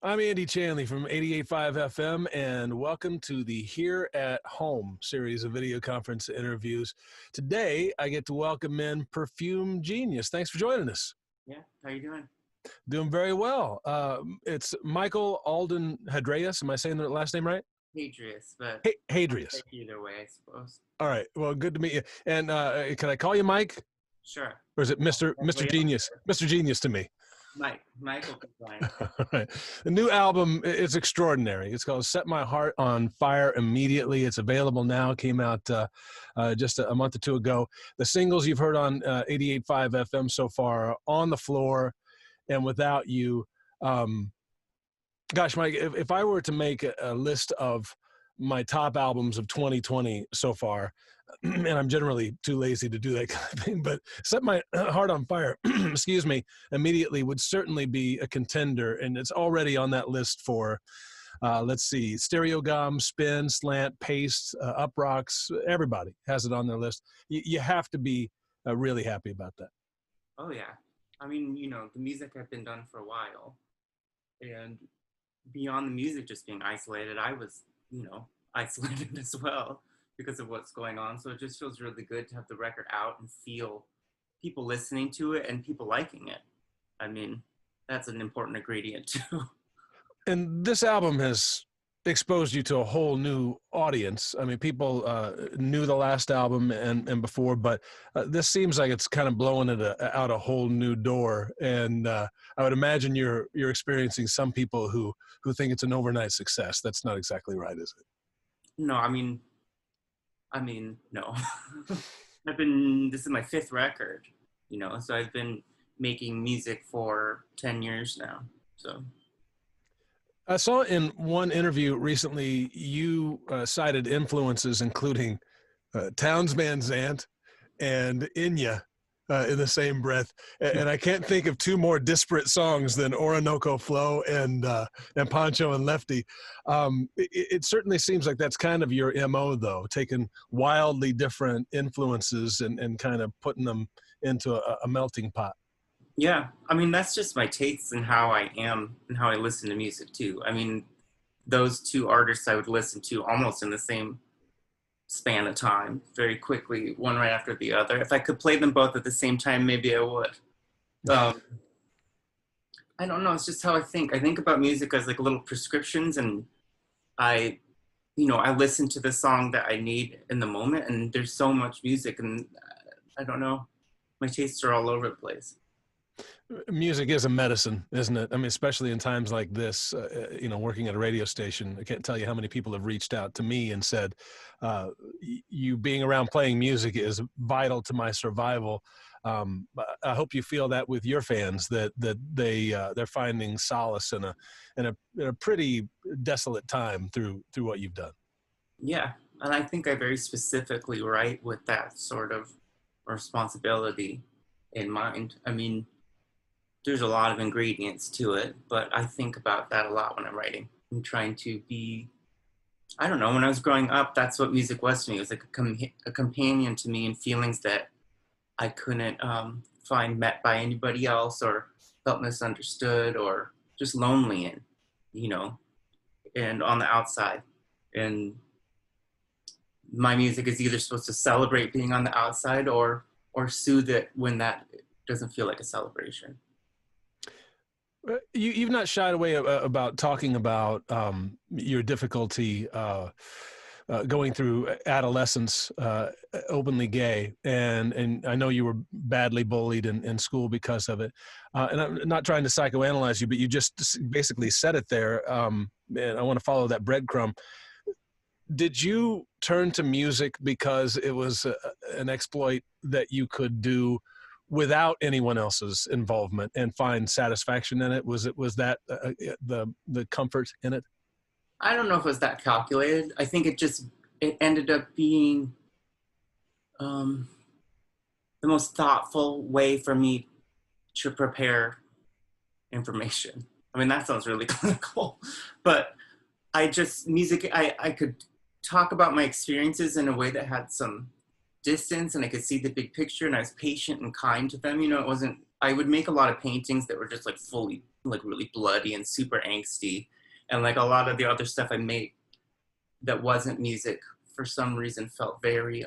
I'm Andy Chanley from 88.5 FM, and welcome to the Here at Home series of video conference interviews. Today, I get to welcome in Perfume Genius. Thanks for joining us. Yeah, how you doing? Doing very well. It's Michael Alden Hadreas. Am I saying the last name right? Hadreas, but Hey, I'll Hadreas. take either way, I suppose. All right. Well, good to meet you. And can I call you Mike? Sure. Or is it Mr. Everybody else Genius? here. Mr. Genius to me. Michael can fine. All right. The new album is extraordinary. It's called Set My Heart on Fire Immediately. It's available now. Came out just a month or two ago. The singles you've heard on 88.5 FM so far are On the Floor and Without You. Gosh, Mike, if I were to make a list of my top albums of 2020 so far, and I'm generally too lazy to do that kind of thing, but Set My Heart on Fire, excuse me, immediately would certainly be a contender, and it's already on that list for, let's see, Stereogum, Spin, Slant, Paste, Up Rocks, everybody has it on their list. You have to be really happy about that. Oh yeah. I mean, the music had been done for a while, and beyond the music just being isolated, I was, isolated as well because of what's going on. So it just feels really good to have the record out and feel people listening to it and people liking it. I mean, that's an important ingredient too. And this album has exposed you to a whole new audience. I mean, people knew the last album and before, but this seems like it's kind of blowing it out a whole new door. And I would imagine you're experiencing some people who think it's an overnight success. That's not exactly right, is it? No, I mean, no. This is my fifth record, so I've been making music for 10 years now. So I saw in one interview recently you cited influences including Townes Van Zandt and Enya in the same breath, and I can't think of two more disparate songs than Orinoco Flow and Pancho and Lefty. It certainly seems like that's kind of your MO, though, taking wildly different influences and kind of putting them into a melting pot. yeah, I mean, that's just my tastes and how I am and how I listen to music too. I mean, those two artists I would listen to almost in the same span of time, very quickly, one right after the other. If I could play them both at the same time, maybe I would. I don't know, it's just how I think. I think about music as like little prescriptions, and I, I listen to the song that I need in the moment, and there's so much music, and I don't know, my tastes are all over the place. Music is a medicine, isn't it? I mean, especially in times like this, working at a radio station, I can't tell you how many people have reached out to me and said, you being around playing music is vital to my survival. I hope you feel that with your fans, that they're finding solace in a pretty desolate time through what you've done. Yeah, and I think I very specifically write with that sort of responsibility in mind. I mean, there's a lot of ingredients to it, but I think about that a lot when I'm writing. I'm trying to be, I don't know, when I was growing up, that's what music was to me. It was like a companion to me in feelings that I couldn't find met by anybody else, or felt misunderstood, or just lonely and on the outside. And my music is either supposed to celebrate being on the outside or soothe it when that doesn't feel like a celebration. You've not shied away about talking about your difficulty going through adolescence, openly gay, and I know you were badly bullied in school because of it. And I'm not trying to psychoanalyze you, but you just basically said it there, and I want to follow that breadcrumb. Did you turn to music because it was an exploit that you could do without anyone else's involvement and find satisfaction in it? Was that the comfort in it? I don't know if it was that calculated. I think it ended up being the most thoughtful way for me to prepare information. I mean, that sounds really clinical, but I could talk about my experiences in a way that had some distance, and I could see the big picture, and I was patient and kind to them. It wasn't I would make a lot of paintings that were just like fully like really bloody and super angsty, and like a lot of the other stuff I made that wasn't music for some reason felt very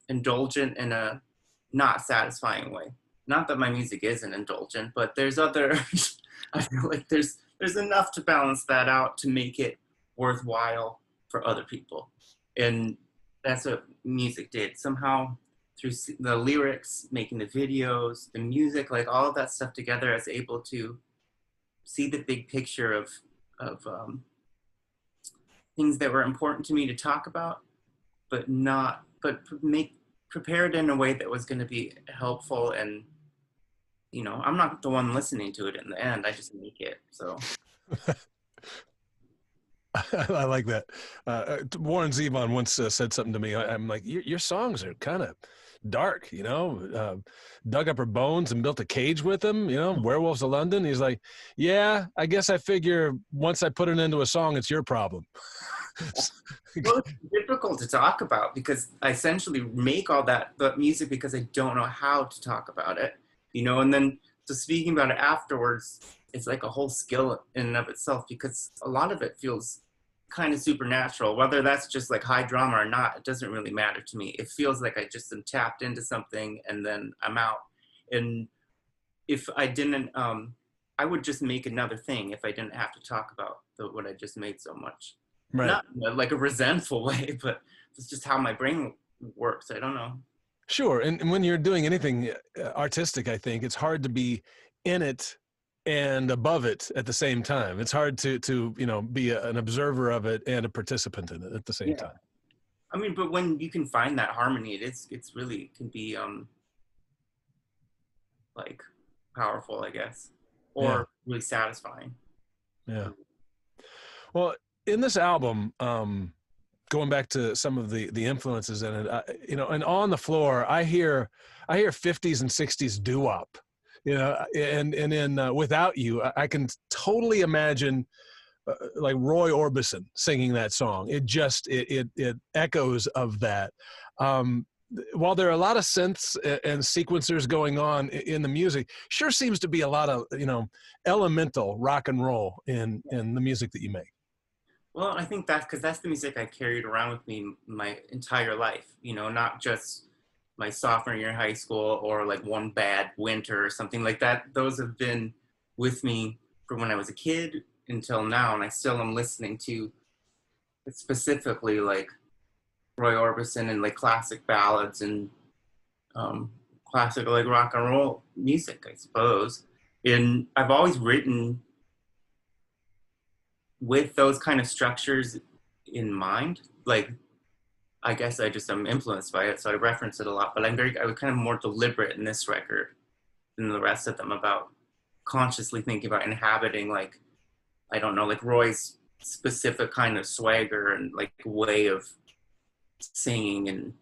indulgent in a not satisfying way. Not that my music isn't indulgent, but there's other I feel like there's enough to balance that out to make it worthwhile for other people. And that's what music did. Somehow through the lyrics, making the videos, the music, like all of that stuff together, I was able to see the big picture of things that were important to me to talk about, but make prepared in a way that was going to be helpful. And you know, I'm not the one listening to it in the end. I just make it. So I like that. Warren Zevon once said something to me. I'm like, your songs are kind of dark, you know, dug up her bones and built a cage with them, you know, Werewolves of London. He's like, yeah, I guess I figure once I put it into a song, it's your problem. well, it's difficult to talk about because I essentially make all that music because I don't know how to talk about it, you know, and then so speaking about it afterwards, it's like a whole skill in and of itself because a lot of it feels kind of supernatural. Whether that's just like high drama or not, it doesn't really matter to me. It feels like I just am tapped into something and then I'm out. And if I didn't, I would just make another thing if I didn't have to talk about what I just made so much. Right. Not like a resentful way, but it's just how my brain works. I don't know. Sure. And when you're doing anything artistic, I think it's hard to be in it and above it at the same time. It's hard to you know, be an observer of it and a participant in it at the same time. I mean, but when you can find that harmony, it's really can be like powerful, I guess, or really satisfying. Yeah. Well, in this album, going back to some of the influences in it, you know, and On the Floor, I hear 50s and 60s doo-wop. You know, and in Without You, I can totally imagine like Roy Orbison singing that song. It just it echoes of that. While there are a lot of synths and sequencers going on in the music, sure seems to be a lot of, you know, elemental rock and roll in the music that you make. Well, I think that's because that's the music I carried around with me my entire life. You know, not just my sophomore year in high school or like one bad winter or something like that. Those have been with me from when I was a kid until now, and I still am listening to specifically like Roy Orbison and like classic ballads and classic like rock and roll music, I suppose. And I've always written with those kind of structures in mind. Like, I guess I just am influenced by it, so I reference it a lot, but I was kind of more deliberate in this record than the rest of them about consciously thinking about inhabiting, like, I don't know, like Roy's specific kind of swagger and like way of singing, and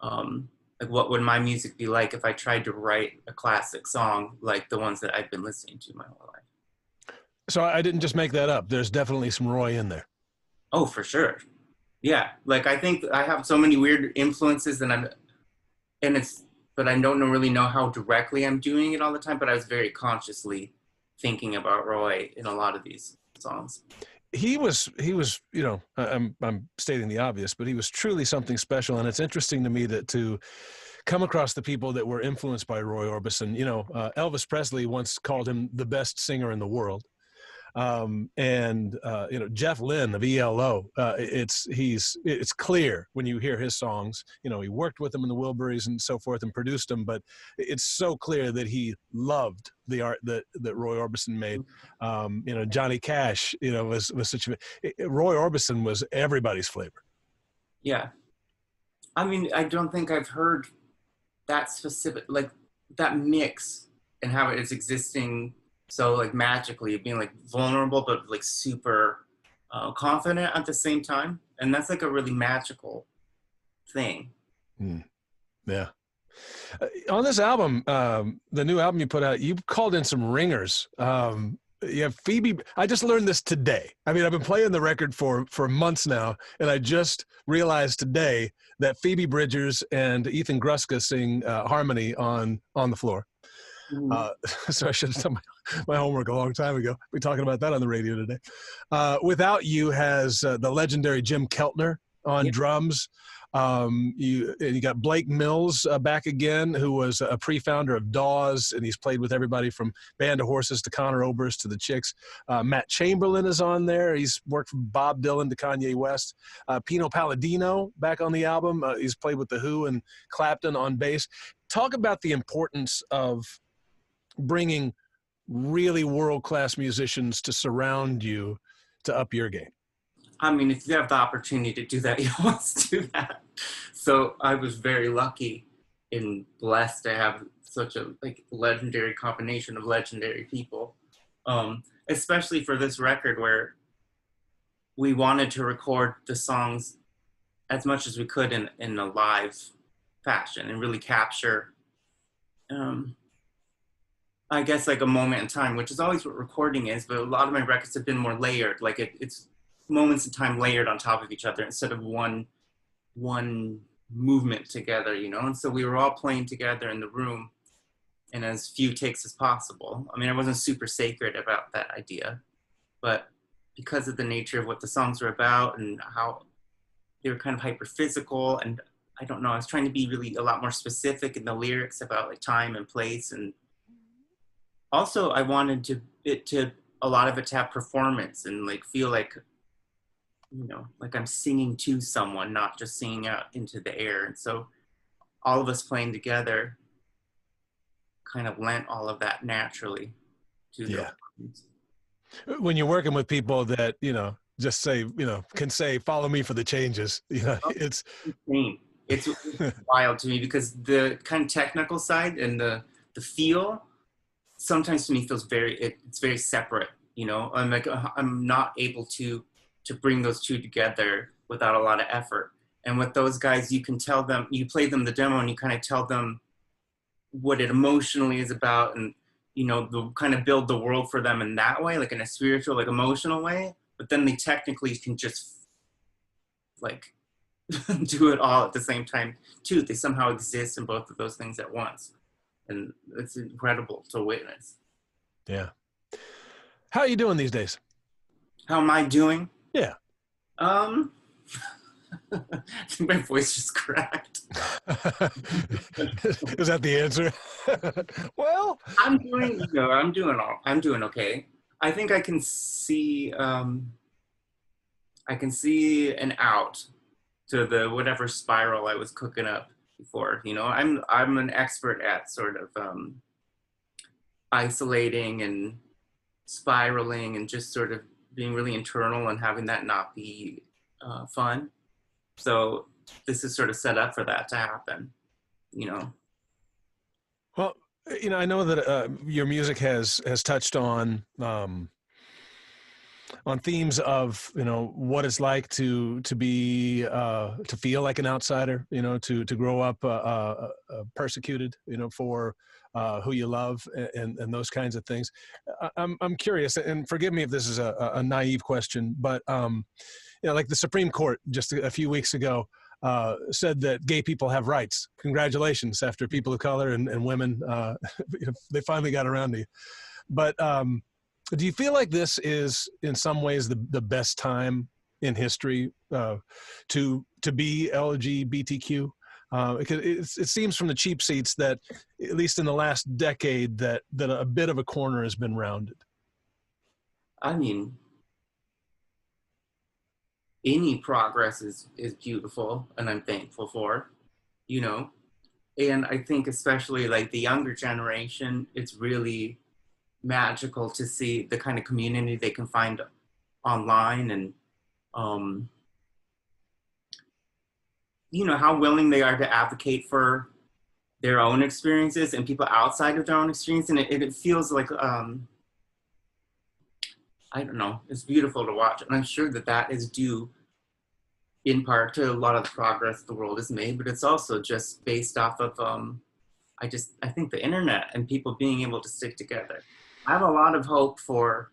like what would my music be like if I tried to write a classic song like the ones that I've been listening to my whole life. So I didn't just make that up. There's definitely some Roy in there. Oh, for sure. Yeah, like I think I have so many weird influences but I don't really know how directly I'm doing it all the time, but I was very consciously thinking about Roy in a lot of these songs. He was, you know, I'm stating the obvious, but he was truly something special. And it's interesting to me that to come across the people that were influenced by Roy Orbison. You know, Elvis Presley once called him the best singer in the world. And you know, Jeff Lynne of ELO, it's clear when you hear his songs. You know, he worked with them in the Wilburys and so forth and produced them, but it's so clear that he loved the art that Roy Orbison made. You know, Johnny Cash, you know, was such Roy Orbison was everybody's flavor. Yeah, I mean, I don't think I've heard that specific, like that mix and how it's existing. So like magically being like vulnerable, but like super confident at the same time. And that's like a really magical thing. Yeah. On this album, the new album you put out, you called in some ringers. You have Phoebe. I just learned this today. I mean, I've been playing the record for months now, and I just realized today that Phoebe Bridgers and Ethan Gruska sing harmony on the Floor. Mhm. So I should have done my homework a long time ago. We're talking about that on the radio today. Without You has the legendary Jim Keltner on Yeah. drums. You got Blake Mills back again, who was a pre-founder of Dawes, and he's played with everybody from Band of Horses to Conor Oberst to the Chicks. Matt Chamberlain is on there. He's worked from Bob Dylan to Kanye West. Pino Palladino back on the album. He's played with The Who and Clapton on bass. Talk about the importance of bringing really world-class musicians to surround you to up your game. I mean, if you have the opportunity to do that, you always do that. So I was very lucky and blessed to have such a like legendary combination of legendary people, especially for this record where we wanted to record the songs as much as we could in a live fashion and really capture, I guess, like a moment in time, which is always what recording is, but a lot of my records have been more layered. Like it's moments in time layered on top of each other instead of one movement together, you know? And so we were all playing together in the room in as few takes as possible. I mean, I wasn't super sacred about that idea, but because of the nature of what the songs were about and how they were kind of hyper physical, and I don't know, I was trying to be really a lot more specific in the lyrics about like time and place. And also I wanted a lot of it to have performance and like feel like, you know, like I'm singing to someone, not just singing out into the air. And so all of us playing together kind of lent all of that naturally to the performance. When you're working with people that, you know, just say, you know, can say, follow me for the changes, you know, it's insane. It's wild to me because the kind of technical side and the feel sometimes to me feels it's very separate, you know. I'm like, I'm not able to bring those two together without a lot of effort. And with those guys, you can tell them, you play them the demo and you kind of tell them what it emotionally is about, and, you know, the kind of build the world for them in that way, like in a spiritual, like emotional way. But then they technically can just like do it all at the same time too. They somehow exist in both of those things at once. And it's incredible to witness. Yeah. How are you doing these days? How am I doing? Yeah. I think my voice just cracked. Is that the answer? Well, I'm doing, you know, I'm doing okay. I think I can see an out to the whatever spiral I was cooking up before. You know, I'm an expert at sort of isolating and spiraling and just sort of being really internal and having that not be fun. So this is sort of set up for that to happen, you know. Well, you know, I know that your music has touched on themes of, you know, what it's like to be to feel like an outsider, you know, to grow up persecuted, you know, for who you love and those kinds of things. I'm curious, and forgive me if this is a naive question, but you know, like the Supreme Court just a few weeks ago said that gay people have rights. Congratulations, after people of color and women, they finally got around to you. But do you feel like this is in some ways the best time in history to be LGBTQ? Because it seems from the cheap seats that, at least in the last decade, that a bit of a corner has been rounded. I mean, any progress is beautiful and I'm thankful for, you know. And I think especially like the younger generation, it's really magical to see the kind of community they can find online, and you know, how willing they are to advocate for their own experiences and people outside of their own experience. And it feels like I don't know, it's beautiful to watch. And I'm sure that is due in part to a lot of the progress the world has made, but it's also just based off of I think the internet and people being able to stick together. I have a lot of hope for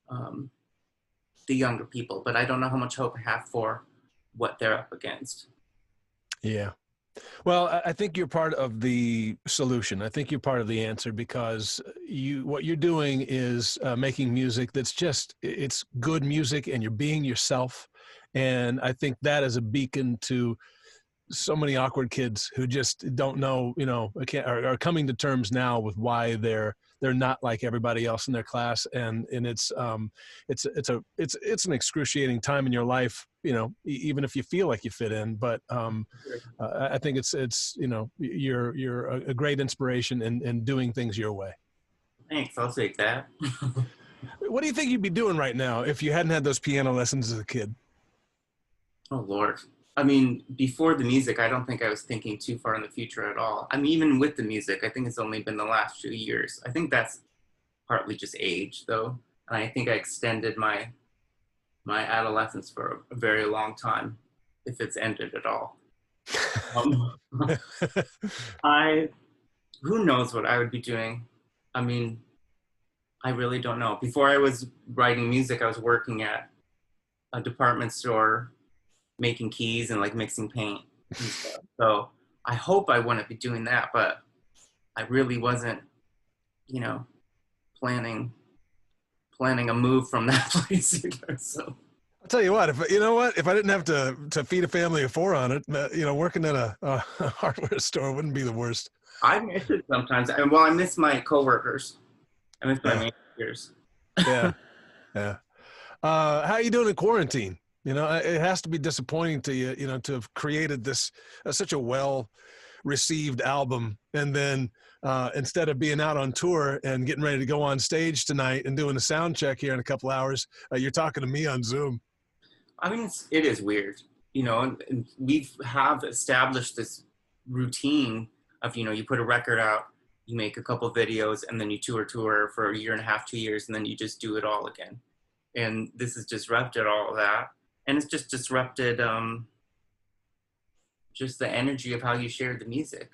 the younger people, but I don't know how much hope I have for what they're up against. Yeah. Well, I think you're part of the solution. I think you're part of the answer because what you're doing is making music that's just, it's good music and you're being yourself. And I think that is a beacon to so many awkward kids who just don't know, are coming to terms now with why they're not like everybody else in their class, and it's an excruciating time in your life, even if you feel like you fit in. But I think you're a great inspiration in doing things your way. Thanks, I'll take that. What do you think you'd be doing right now if you hadn't had those piano lessons as a kid? Oh Lord. I mean, before the music, I don't think I was thinking too far in the future at all. I mean, even with the music, I think it's only been the last few years. I think that's partly just age, though. And I think I extended my adolescence for a very long time, if it's ended at all. Um, who knows what I would be doing? I mean, I really don't know. Before I was writing music, I was working at a department store making keys and like mixing paint and stuff. So I hope I wouldn't be doing that, but I really wasn't, planning a move from that place either. So I'll tell you what, if I didn't have to feed a family of four on it, working at a hardware store wouldn't be the worst. I miss it sometimes. I miss my coworkers. I miss my managers. Yeah. Yeah. How are you doing in quarantine? It has to be disappointing to you, to have created this such a well-received album, and then instead of being out on tour and getting ready to go on stage tonight and doing a sound check here in a couple hours, you're talking to me on Zoom. I mean, it is weird, and we have established this routine of, you put a record out, you make a couple videos, and then you tour for a year and a half, 2 years, and then you just do it all again. And this has disrupted all of that. And it's just disrupted just the energy of how you share the music.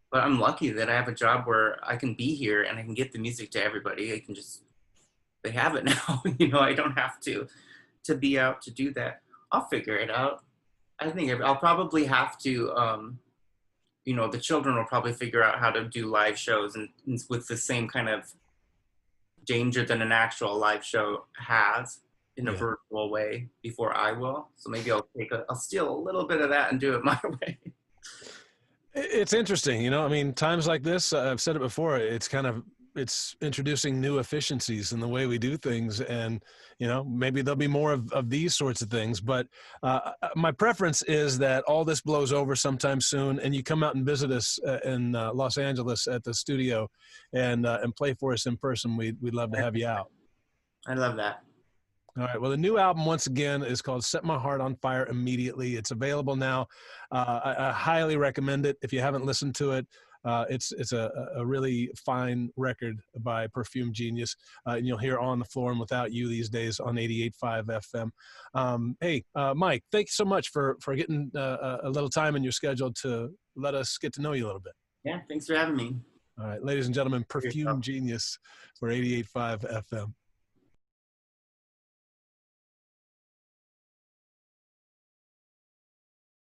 But I'm lucky that I have a job where I can be here and I can get the music to everybody. They have it now. I don't have to be out to do that. I'll figure it out. I think I'll probably have to, the children will probably figure out how to do live shows and with the same kind of danger that an actual live show has in a virtual way before I will. So maybe I'll steal a little bit of that and do it my way. It's interesting, I mean, times like this, I've said it before, it's introducing new efficiencies in the way we do things. And, maybe there'll be more of these sorts of things, but my preference is that all this blows over sometime soon and you come out and visit us in Los Angeles at the studio and play for us in person. We'd love to have you out. I love that. All right. Well, the new album, once again, is called Set My Heart on Fire Immediately. It's available now. I highly recommend it. If you haven't listened to it, it's a really fine record by Perfume Genius. And you'll hear On the Floor and Without You these days on 88.5 FM. Hey, Mike, thanks so much for getting a little time in your schedule to let us get to know you a little bit. Yeah, thanks for having me. All right. Ladies and gentlemen, Perfume Genius for 88.5 FM.